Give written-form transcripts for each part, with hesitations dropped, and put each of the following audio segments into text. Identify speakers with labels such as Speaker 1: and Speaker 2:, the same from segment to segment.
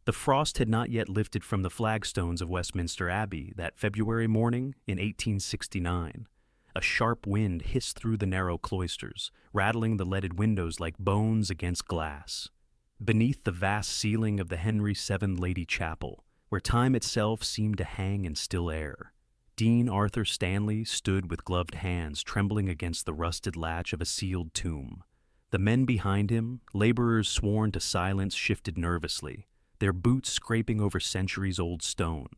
Speaker 1: The frost had not yet lifted from the flagstones of Westminster Abbey that February morning in 1869. A sharp wind hissed through the narrow cloisters, rattling the leaded windows like bones against glass. Beneath the vast ceiling of the Henry VII Lady Chapel, where time itself seemed to hang in still air, Dean Arthur Stanley stood with gloved hands trembling against the rusted latch of a sealed tomb. The men behind him, laborers sworn to silence, shifted nervously, their boots scraping over centuries-old stone.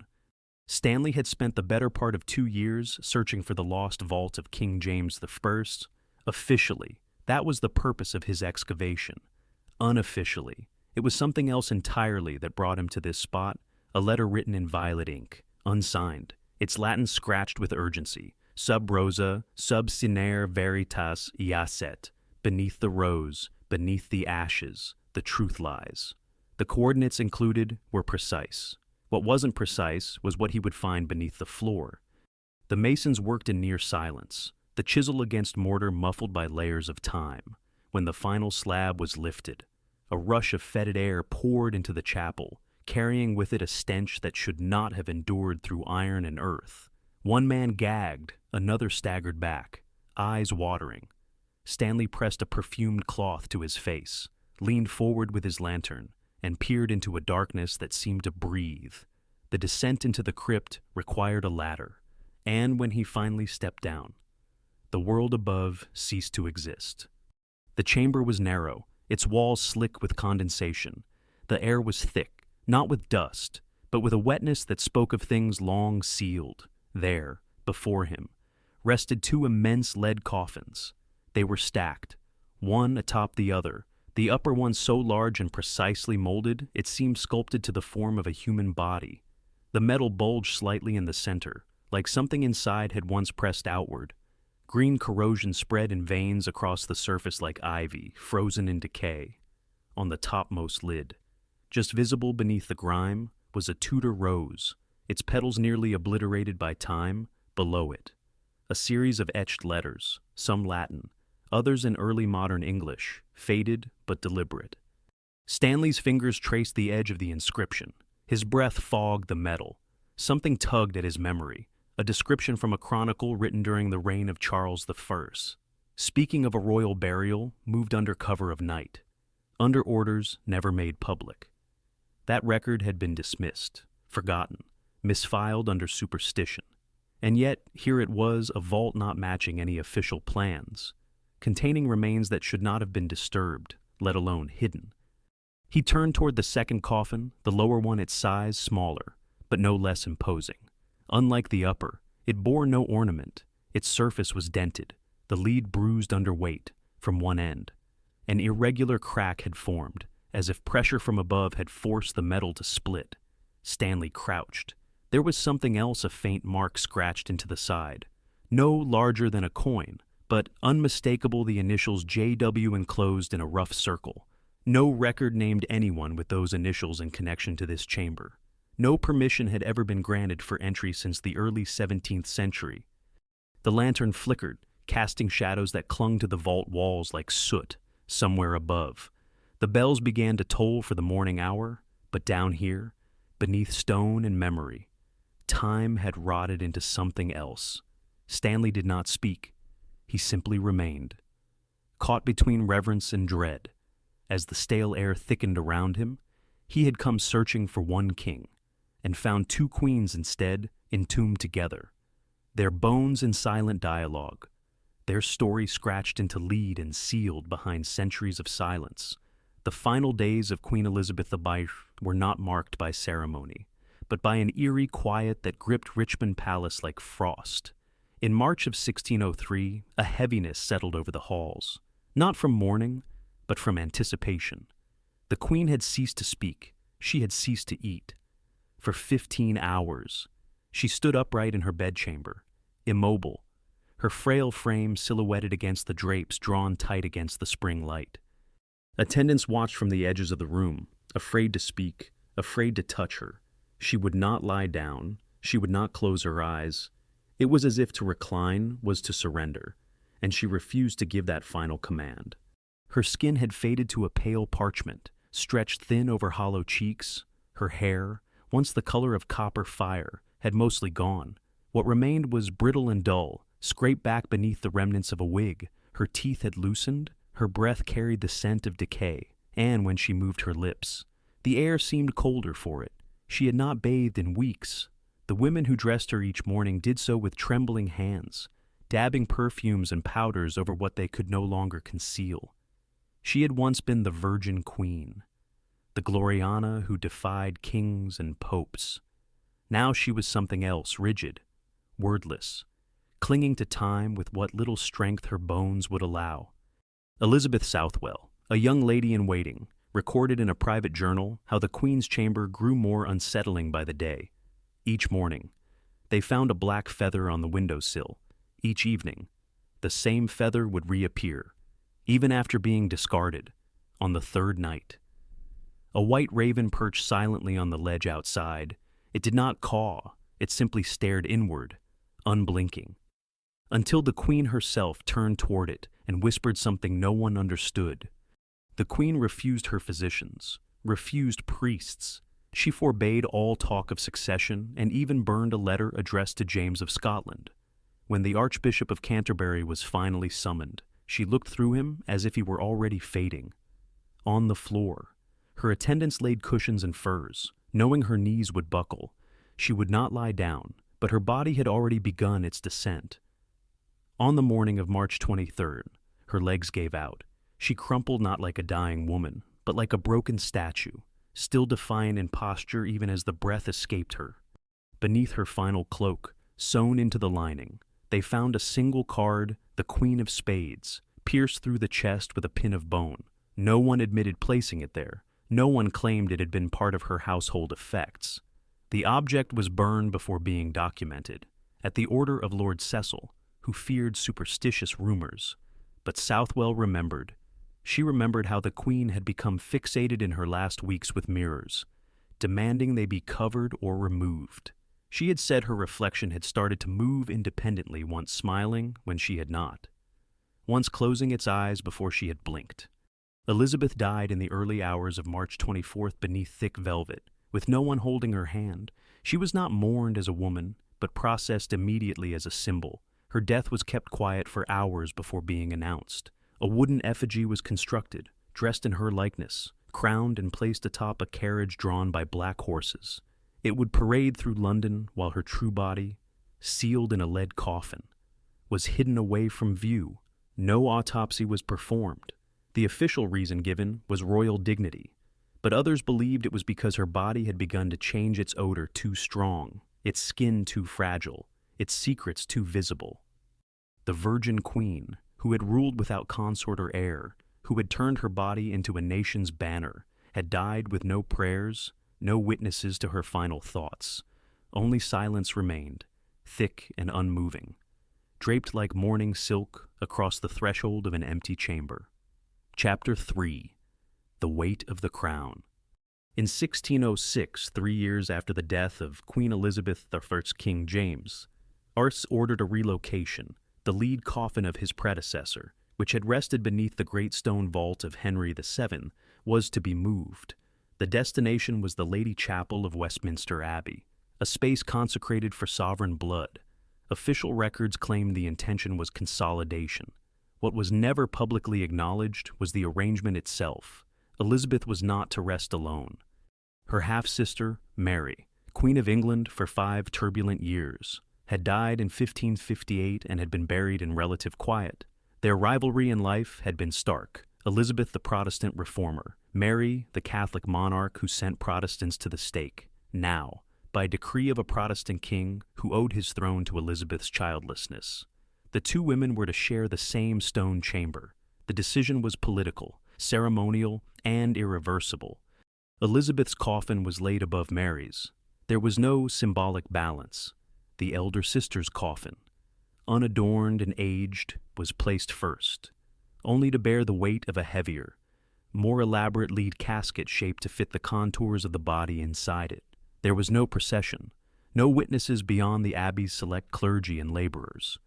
Speaker 1: Stanley had spent the better part of 2 years searching for the lost vault of King James I. Officially, that was the purpose of his excavation. Unofficially, it was something else entirely that brought him to this spot, a letter written in violet ink, unsigned, its Latin scratched with urgency, sub rosa, sub cinere veritas iacet, beneath the rose, beneath the ashes, the truth lies. The coordinates included were precise. What wasn't precise was what he would find beneath the floor. The masons worked in near silence, the chisel against mortar muffled by layers of time. When the final slab was lifted, a rush of fetid air poured into the chapel, carrying with it a stench that should not have endured through iron and earth. One man gagged, another staggered back, eyes watering. Stanley pressed a perfumed cloth to his face, leaned forward with his lantern, and peered into a darkness that seemed to breathe. The descent into the crypt required a ladder, and when he finally stepped down, the world above ceased to exist. The chamber was narrow, its walls slick with condensation. The air was thick, not with dust, but with a wetness that spoke of things long sealed. There, before him, rested 2 immense lead coffins. They were stacked, one atop the other, the upper one so large and precisely molded it seemed sculpted to the form of a human body. The metal bulged slightly in the center, like something inside had once pressed outward. Green corrosion spread in veins across the surface like ivy, frozen in decay. On the topmost lid, just visible beneath the grime, was a Tudor rose, its petals nearly obliterated by time. Below it, a series of etched letters, some Latin, others in early modern English, faded but deliberate. Stanley's fingers traced the edge of the inscription. His breath fogged the metal. Something tugged at his memory, a description from a chronicle written during the reign of Charles I. Speaking of a royal burial moved under cover of night, under orders never made public. That record had been dismissed, forgotten, misfiled under superstition. And yet, here it was, a vault not matching any official plans, containing remains that should not have been disturbed, let alone hidden. He turned toward the second coffin, the lower one its size smaller, but no less imposing. Unlike the upper, it bore no ornament. Its surface was dented, the lead bruised under weight, from one end. An irregular crack had formed, as if pressure from above had forced the metal to split. Stanley crouched. There was something else, a faint mark scratched into the side. No larger than a coin, but unmistakable, the initials JW enclosed in a rough circle. No record named anyone with those initials in connection to this chamber. No permission had ever been granted for entry since the early 17th century. The lantern flickered, casting shadows that clung to the vault walls like soot somewhere above. The bells began to toll for the morning hour, but down here, beneath stone and memory, time had rotted into something else. Stanley did not speak. He simply remained, caught between reverence and dread. As the stale air thickened around him, he had come searching for one king, and found 2 queens instead, entombed together. Their bones in silent dialogue, their story scratched into lead and sealed behind centuries of silence. The final days of Queen Elizabeth I were not marked by ceremony, but by an eerie quiet that gripped Richmond Palace like frost. In March of 1603, a heaviness settled over the halls, not from mourning, but from anticipation. The Queen had ceased to speak. She had ceased to eat. For 15 hours, she stood upright in her bedchamber, immobile, her frail frame silhouetted against the drapes drawn tight against the spring light. Attendants watched from the edges of the room, afraid to speak, afraid to touch her. She would not lie down. She would not close her eyes. It was as if to recline was to surrender, and she refused to give that final command. Her skin had faded to a pale parchment, stretched thin over hollow cheeks. Her hair, once the color of copper fire, had mostly gone. What remained was brittle and dull, scraped back beneath the remnants of a wig. Her teeth had loosened, her breath carried the scent of decay, and when she moved her lips, the air seemed colder for it. She had not bathed in weeks. The women who dressed her each morning did so with trembling hands, dabbing perfumes and powders over what they could no longer conceal. She had once been the Virgin Queen, the Gloriana who defied kings and popes. Now she was something else, rigid, wordless, clinging to time with what little strength her bones would allow. Elizabeth Southwell, a young lady in waiting, recorded in a private journal how the Queen's chamber grew more unsettling by the day. Each morning, they found a black feather on the windowsill. Each evening, the same feather would reappear, even after being discarded, on the third night. A white raven perched silently on the ledge outside. It did not caw, it simply stared inward, unblinking, until the Queen herself turned toward it and whispered something no one understood. The Queen refused her physicians, refused priests. She forbade all talk of succession and even burned a letter addressed to James of Scotland. When the Archbishop of Canterbury was finally summoned, she looked through him as if he were already fading. On the floor, her attendants laid cushions and furs, knowing her knees would buckle. She would not lie down, but her body had already begun its descent. On the morning of March 23rd, her legs gave out. She crumpled not like a dying woman, but like a broken statue, still defiant in posture even as the breath escaped her. Beneath her final cloak, sewn into the lining, they found a single card, the Queen of Spades, pierced through the chest with a pin of bone. No one admitted placing it there. No one claimed it had been part of her household effects. The object was burned before being documented, at the order of Lord Cecil, who feared superstitious rumors. But Southwell remembered. She remembered how the Queen had become fixated in her last weeks with mirrors, demanding they be covered or removed. She had said her reflection had started to move independently, once smiling when she had not, once closing its eyes before she had blinked. Elizabeth died in the early hours of March 24th beneath thick velvet, with no one holding her hand. She was not mourned as a woman, but processed immediately as a symbol. Her death was kept quiet for hours before being announced. A wooden effigy was constructed, dressed in her likeness, crowned and placed atop a carriage drawn by black horses. It would parade through London while her true body, sealed in a lead coffin, was hidden away from view. No autopsy was performed. The official reason given was royal dignity, but others believed it was because her body had begun to change its odor too strong, its skin too fragile, its secrets too visible. The Virgin Queen, who had ruled without consort or heir, who had turned her body into a nation's banner, had died with no prayers, no witnesses to her final thoughts. Only silence remained, thick and unmoving, draped like mourning silk across the threshold of an empty chamber. Chapter 3. The Weight of the Crown. In 1606, 3 years after the death of Queen Elizabeth I's King James, Ars ordered a relocation. The lead coffin of his predecessor, which had rested beneath the great stone vault of Henry VII, was to be moved. The destination was the Lady Chapel of Westminster Abbey, a space consecrated for sovereign blood. Official records claimed the intention was consolidation. What was never publicly acknowledged was the arrangement itself. Elizabeth was not to rest alone. Her half-sister, Mary, Queen of England for 5 turbulent years, had died in 1558 and had been buried in relative quiet. Their rivalry in life had been stark. Elizabeth the Protestant reformer, Mary the Catholic monarch who sent Protestants to the stake. Now, by decree of a Protestant king who owed his throne to Elizabeth's childlessness, the two women were to share the same stone chamber. The decision was political, ceremonial, and irreversible. Elizabeth's coffin was laid above Mary's. There was no symbolic balance. The elder sister's coffin, unadorned and aged, was placed first, only to bear the weight of a heavier, more elaborate lead casket shaped to fit the contours of the body inside it. There was no procession, no witnesses beyond the abbey's select clergy and laborers.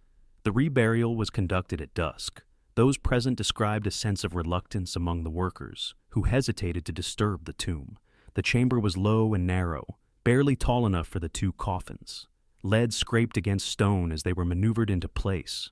Speaker 1: The reburial was conducted at dusk. Those present described a sense of reluctance among the workers, who hesitated to disturb the tomb. The chamber was low and narrow, barely tall enough for the two coffins. Lead scraped against stone as they were maneuvered into place.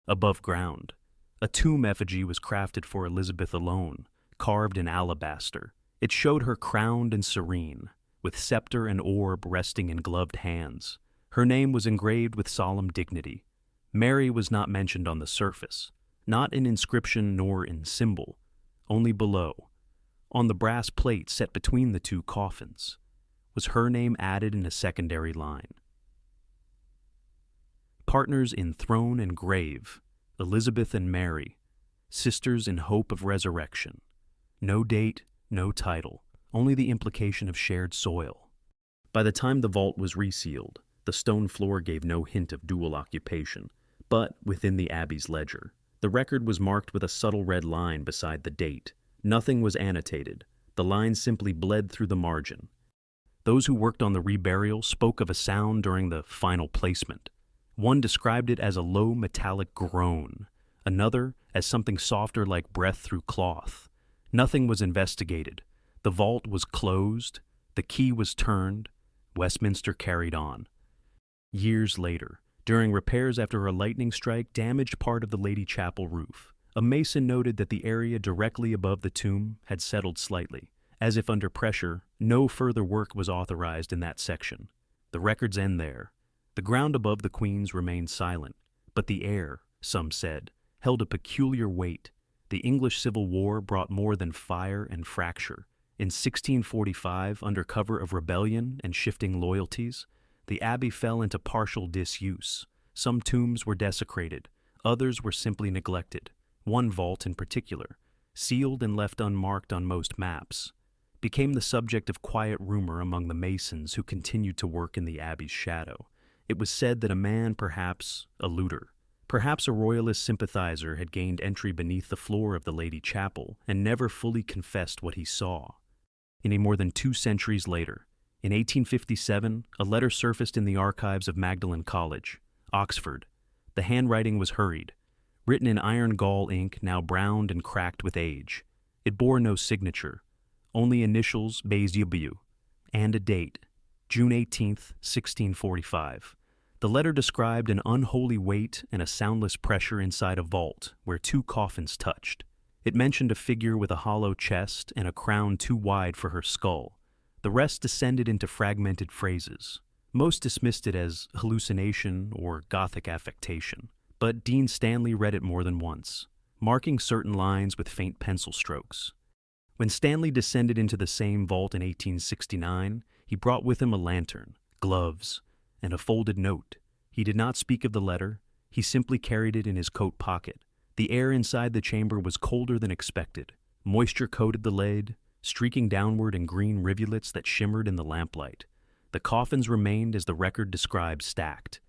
Speaker 1: Above ground, a tomb effigy was crafted for Elizabeth alone, carved in alabaster. It showed her crowned and serene, with scepter and orb resting in gloved hands. Her name was engraved with solemn dignity. Mary was not mentioned on the surface, not in inscription nor in symbol, only below, on the brass plate set between the two coffins, was her name added in a secondary line. Partners in throne and grave, Elizabeth and Mary, sisters in hope of resurrection. No date, no title, only the implication of shared soil. By the time the vault was resealed, the stone floor gave no hint of dual occupation, but within the Abbey's ledger, the record was marked with a subtle red line beside the date. Nothing was annotated. The line simply bled through the margin. Those who worked on the reburial spoke of a sound during the final placement. One described it as a low metallic groan, another as something softer like breath through cloth. Nothing was investigated. The vault was closed, the key was turned, Westminster carried on. Years later, during repairs after a lightning strike damaged part of the Lady Chapel roof, a mason noted that the area directly above the tomb had settled slightly. As if under pressure, no further work was authorized in that section. The records end there. The ground above the Queens remained silent, but the air, some said, held a peculiar weight. The English Civil War brought more than fire and fracture. In 1645, under cover of rebellion and shifting loyalties, the abbey fell into partial disuse. Some tombs were desecrated, others were simply neglected. One vault in particular, sealed and left unmarked on most maps, became the subject of quiet rumor among the masons who continued to work in the abbey's shadow. It was said that a man, perhaps a looter, perhaps a royalist sympathizer, had gained entry beneath the floor of the Lady Chapel and never fully confessed what he saw. More than 2 centuries later, in 1857, a letter surfaced in the archives of Magdalen College, Oxford. The handwriting was hurried, written in iron gall ink now browned and cracked with age. It bore no signature, only initials BSW, and a date, June 18, 1645. The letter described an unholy weight and a soundless pressure inside a vault where 2 coffins touched. It mentioned a figure with a hollow chest and a crown too wide for her skull. The rest descended into fragmented phrases. Most dismissed it as hallucination or Gothic affectation, but Dean Stanley read it more than once, marking certain lines with faint pencil strokes. When Stanley descended into the same vault in 1869, he brought with him a lantern, gloves, and a folded note. He did not speak of the letter, he simply carried it in his coat pocket. The air inside the chamber was colder than expected. Moisture coated the lead, streaking downward in green rivulets that shimmered in the lamplight. The coffins remained as the record described, stacked,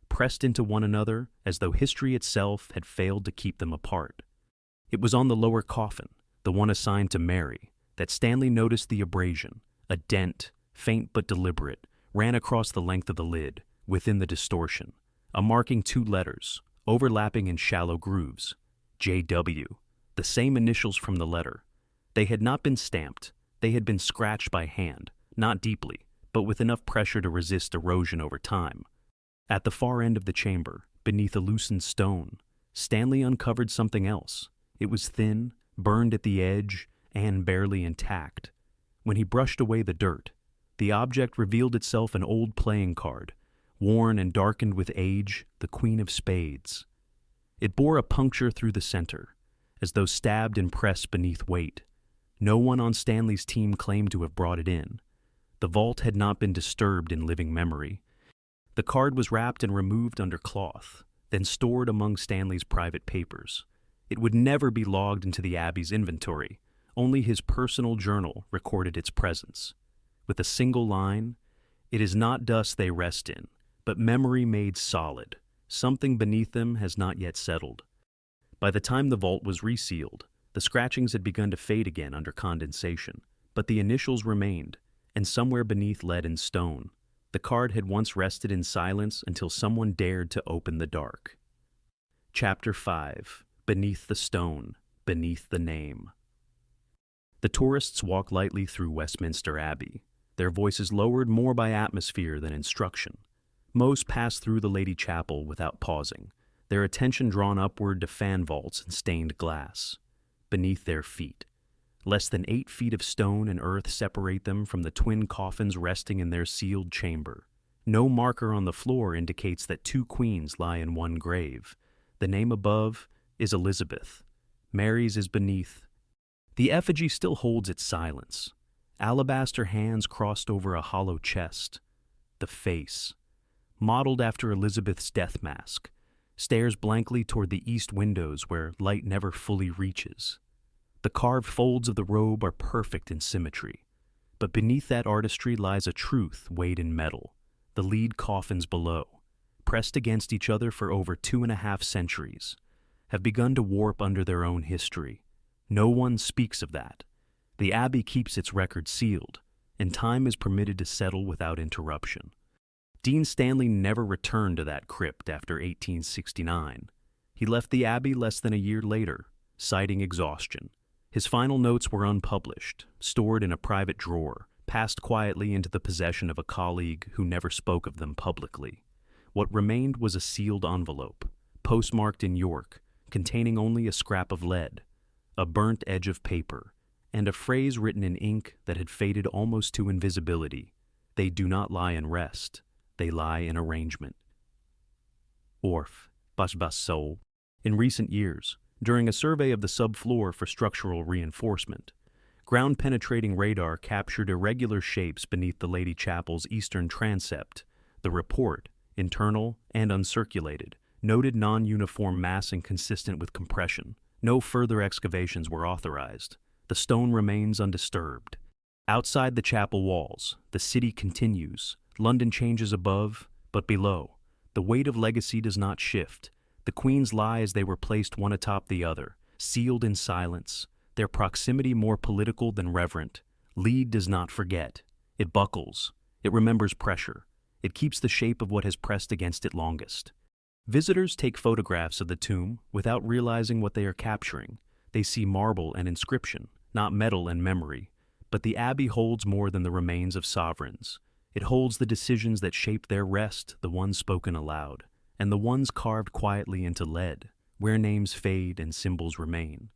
Speaker 1: pressed into one another as though history itself had failed to keep them apart. It was on the lower coffin, the one assigned to Mary, that Stanley noticed the abrasion. A dent, faint but deliberate, ran across the length of the lid, within the distortion, a marking 2 letters, overlapping in shallow grooves. JW, the same initials from the letter. They had not been stamped, they had been scratched by hand, not deeply, but with enough pressure to resist erosion over time. At the far end of the chamber, beneath a loosened stone, Stanley uncovered something else. It was thin, burned at the edge, and barely intact. When he brushed away the dirt, the object revealed itself an old playing card, worn and darkened with age, the Queen of Spades. It bore a puncture through the center, as though stabbed and pressed beneath weight. No one on Stanley's team claimed to have brought it in. The vault had not been disturbed in living memory. The card was wrapped and removed under cloth, then stored among Stanley's private papers. It would never be logged into the Abbey's inventory. Only his personal journal recorded its presence. With a single line, "It is not dust they rest in, but memory made solid. Something beneath them has not yet settled." By the time the vault was resealed, the scratchings had begun to fade again under condensation, but the initials remained, and somewhere beneath lead and stone, the card had once rested in silence until someone dared to open the dark. Chapter 5. Beneath the Stone, Beneath the Name. The tourists walk lightly through Westminster Abbey, their voices lowered more by atmosphere than instruction. Most pass through the Lady Chapel without pausing, their attention drawn upward to fan vaults and stained glass. Beneath their feet, less than 8 feet of stone and earth separate them from the twin coffins resting in their sealed chamber. No marker on the floor indicates that 2 queens lie in one grave. The name above is Elizabeth. Mary's is beneath. The effigy still holds its silence. Alabaster hands crossed over a hollow chest. The face, modeled after Elizabeth's death mask, stares blankly toward the east windows where light never fully reaches. The carved folds of the robe are perfect in symmetry, but beneath that artistry lies a truth weighed in metal. The lead coffins below, pressed against each other for over 2.5 centuries, have begun to warp under their own history. No one speaks of that. The Abbey keeps its record sealed, and time is permitted to settle without interruption. Dean Stanley never returned to that crypt after 1869. He left the Abbey less than a year later, citing exhaustion. His final notes were unpublished, stored in a private drawer, passed quietly into the possession of a colleague who never spoke of them publicly. What remained was a sealed envelope, postmarked in York, containing only a scrap of lead, a burnt edge of paper, and a phrase written in ink that had faded almost to invisibility. They do not lie in rest, they lie in arrangement. Orf, Bas Soul. In recent years, during a survey of the subfloor for structural reinforcement, ground-penetrating radar captured irregular shapes beneath the Lady Chapel's eastern transept. The report, internal and uncirculated, noted non-uniform massing consistent with compression. No further excavations were authorized. The stone remains undisturbed. Outside the chapel walls, the city continues. London changes above, but below. The weight of legacy does not shift. The queens lie as they were placed one atop the other, sealed in silence, their proximity more political than reverent. Lead does not forget. It buckles. It remembers pressure. It keeps the shape of what has pressed against it longest. Visitors take photographs of the tomb without realizing what they are capturing. They see marble and inscription, not metal and memory. But the Abbey holds more than the remains of sovereigns. It holds the decisions that shaped their rest, the ones spoken aloud, and the ones carved quietly into lead, where names fade and symbols remain.